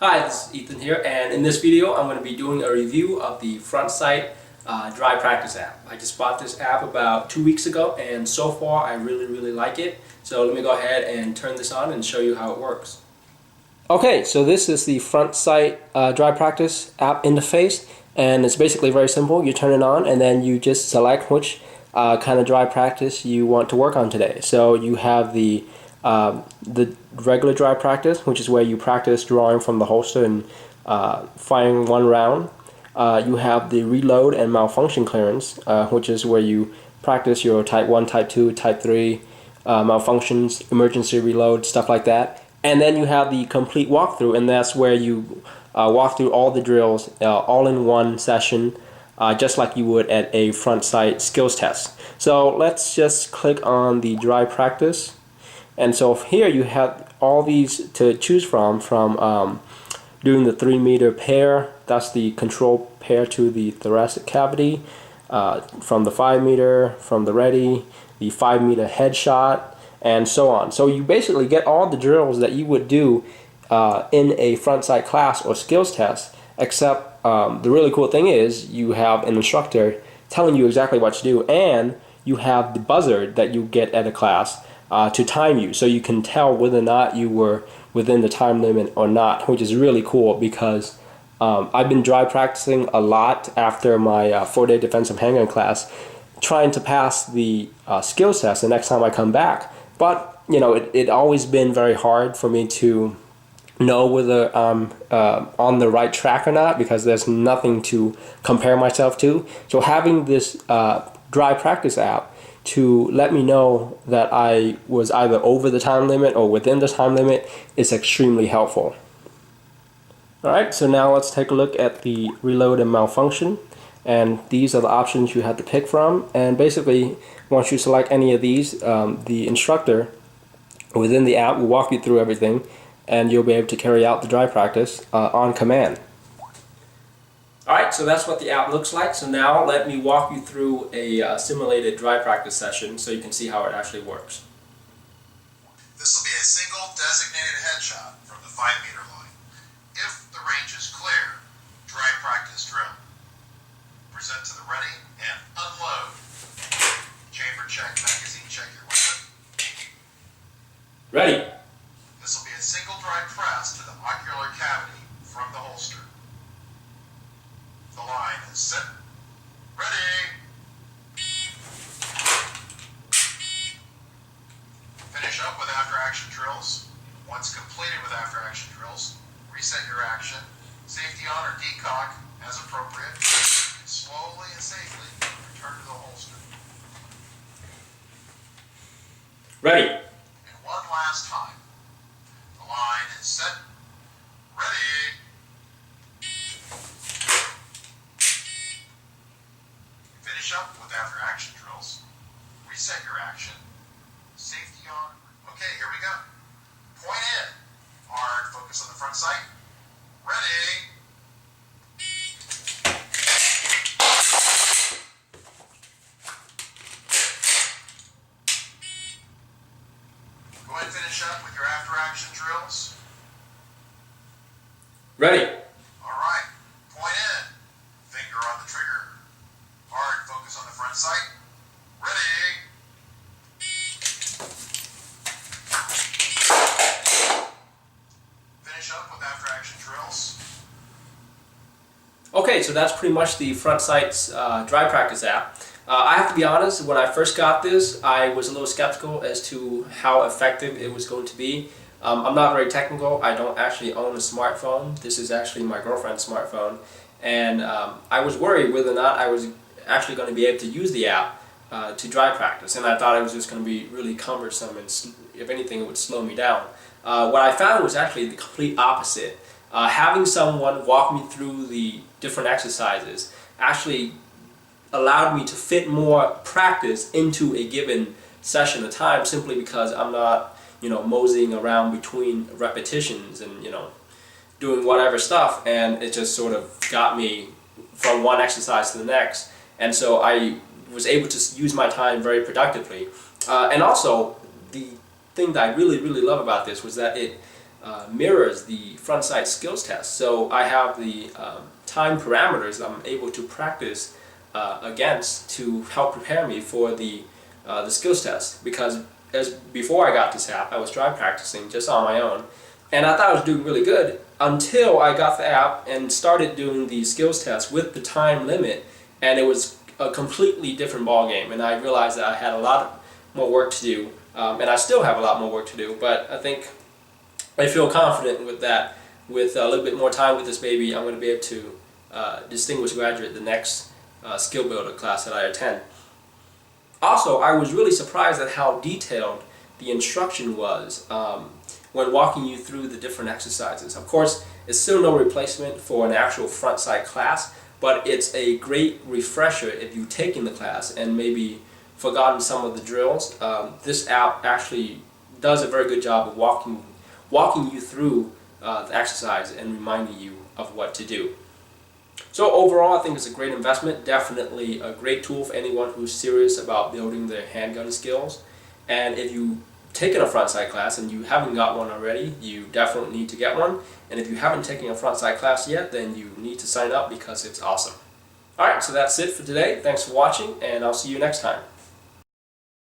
Hi, this is Ethan here, and in this video I'm going to be doing a review of the Front Sight Dry Practice app. I just bought this app about 2 weeks ago, and so far I really like it. So let me go ahead and turn this on and show you how it works. Okay, so this is the Front Sight Dry Practice app interface, and it's basically very simple. You turn it on and then you just select which kind of dry practice you want to work on today. So you have the regular dry practice, which is where you practice drawing from the holster and firing one round. You have the reload and malfunction clearance, which is where you practice your type 1, type 2, type 3 malfunctions, emergency reload, stuff like that. And then you have the complete walkthrough, and that's where you walk through all the drills all in one session, just like you would at a front sight skills test. So let's just click on the dry practice. And so here you have all these to choose from doing the 3-meter pair, that's the control pair to the thoracic cavity, from the 5-meter, from the ready, the 5-meter headshot, and so on. So you basically get all the drills that you would do in a front sight class or skills test, except the really cool thing is you have an instructor telling you exactly what to do, and you have the buzzer that you get at a class to time you, so you can tell whether or not you were within the time limit or not, which is really cool because I've been dry practicing a lot after my 4-day defensive handgun class, trying to pass the skills test the next time I come back. But you know, it always been very hard for me to know whether I'm on the right track or not, because there's nothing to compare myself to. So having this dry practice app to let me know that I was either over the time limit or within the time limit is extremely helpful. Alright, so now let's take a look at the reload and malfunction, and these are the options you have to pick from. And basically, once you select any of these, the instructor within the app will walk you through everything, and you'll be able to carry out the dry practice on command. Alright, so that's what the app looks like. So now let me walk you through a simulated dry practice session so you can see how it actually works. This will be a single designated headshot from the 5-meter line. If the range is clear, dry practice drill. Present to the ready and unload. Chamber check, magazine check your weapon. Ready. This will be a single dry press to the ocular cavity from the holster. The line is set. Ready. Finish up with after-action drills. Once completed with after-action drills, reset your action. Safety on or decock as appropriate. Slowly and safely return to the holster. Ready. And one last time. The line is set. Ready. Finish up with after-action drills. Reset your action. Safety on. Okay, here we go. Point in. Hard focus on the front sight. Ready. Go ahead and finish up with your after-action drills. Ready. All right. Point in. Finger on the trigger. Hard focus on the front sight. Ready. Finish up with after-action drills. Okay, so that's pretty much the Front Sight's dry practice app. I have to be honest, when I first got this, I was a little skeptical as to how effective it was going to be. I'm not very technical. I don't actually own a smartphone. This is actually my girlfriend's smartphone. And I was worried whether or not I was actually going to be able to use the app to dry practice. And I thought it was just going to be really cumbersome, and if anything, it would slow me down. What I found was actually the complete opposite. Having someone walk me through the different exercises actually allowed me to fit more practice into a given session at a time, simply because I'm not, moseying around between repetitions and, doing whatever stuff, and it just sort of got me from one exercise to the next. And so I was able to use my time very productively. And also, the thing that I really love about this was that it mirrors the front sight skills test. So I have the time parameters I'm able to practice against to help prepare me for the skills test. Because before I got this app, I was drive practicing just on my own, and I thought I was doing really good until I got the app and started doing the skills test with the time limit, and it was a completely different ball game. And I realized that I had a lot more work to do, and I still have a lot more work to do. But I think I feel confident with that. With a little bit more time with this baby, I'm going to be able to distinguished graduate the next skill builder class that I attend. Also, I was really surprised at how detailed the instruction was when walking you through the different exercises. Of course, it's still no replacement for an actual front sight class, but it's a great refresher if you've taken the class and maybe forgotten some of the drills. This app actually does a very good job of walking you through the exercise and reminding you of what to do. So overall, I think it's a great investment, definitely a great tool for anyone who's serious about building their handgun skills. And if you've taken a front sight class and you haven't got one already, you definitely need to get one. And if you haven't taken a front sight class yet, then you need to sign up because it's awesome. Alright, so that's it for today. Thanks for watching, and I'll see you next time.